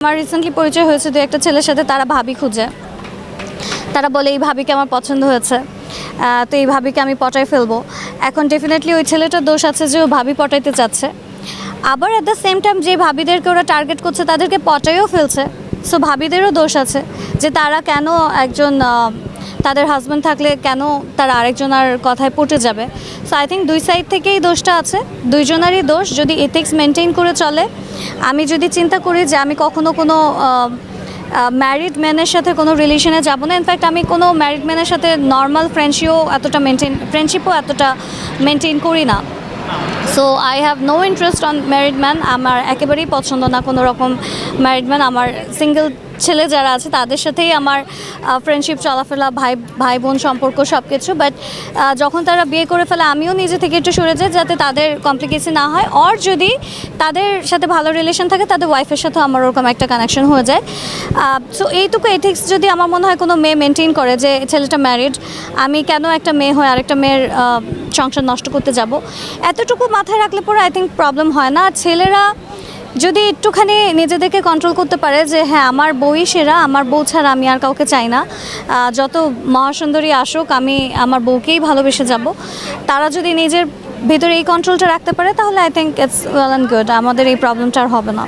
আমার রিসেন্টলি পরিচয় হয়েছে দু একটা ছেলের সাথে, তারা ভাবি খুঁজে। তারা বলে এই ভাবিকে আমার পছন্দ হয়েছে, তো এই ভাবিকে আমি পটাই ফেলবো। এখন ডেফিনেটলি ওই ছেলেটার দোষ আছে যে ও ভাবি পটাইতে চাচ্ছে, আবার অ্যাট দ্য সেম টাইম যে ভাবিদেরকে ওরা টার্গেট করছে তাদেরকে পটাইও ফেলছে। সো ভাবিদেরও দোষ আছে যে তারা কেন একজন তাদের হাজব্যান্ড থাকলে কেন তারা আরেকজনের কথায় পটে যাবে। সো আই থিঙ্ক দুই সাইড থেকেই দোষটা আছে, দুইজনারই দোষ। যদি এথিক্স মেনটেন করে চলে, আমি যদি চিন্তা করি যে আমি কখনো কোনো ম্যারিড ম্যানের সাথে কোনো রিলেশনে যাব না। ইনফ্যাক্ট আমি কোনো ম্যারিড ম্যানের সাথে নর্মাল ফ্রেন্ডশিপও এতটা মেনটেন করি না। So I have no interest on married man. আমার একেবারেই পছন্দ না কোনো রকম ম্যারিড ম্যান। আমার সিঙ্গেল ছেলে যারা আছে তাদের সাথেই আমার ফ্রেন্ডশিপ, চলাফেরা, ভাই বোন সম্পর্ক সব কিছু। বাট যখন তারা বিয়ে করে ফেলে, আমিও নিজে থেকে একটু সরে যাই যাতে তাদের কমপ্লিকেশন না হয়। আর যদি তাদের সাথে ভালো রিলেশন থাকে, তাদের ওয়াইফের সাথেও আমার ওরকম একটা কানেকশন হয়ে যায়। সো এইটুকু এথিক্স যদি আমার মনে হয় কোনো মেয়ে মেনটেন করে যে ছেলেটা ম্যারিড, আমি কেন একটা মেয়ে হয়ে আরেকটা মেয়ের সংসার নষ্ট করতে যাব, এতটুকু মাথায় রাখলে পরে আই থিঙ্ক প্রবলেম হয় না। আর ছেলেরা যদি একটুখানি নিজেদেরকে কন্ট্রোল করতে পারে যে হ্যাঁ, আমার বউই সেরা, আমার বউ ছাড়া আমি আর কাউকে চাই না, যত মহাসুন্দরী আসুক আমি আমার বউকেই ভালোবেসে যাব, তারা যদি নিজের ভিতরে এই কন্ট্রোলটা রাখতে পারে, তাহলে I think it's well and good. আমাদের এই প্রবলেমটা আর হবে না।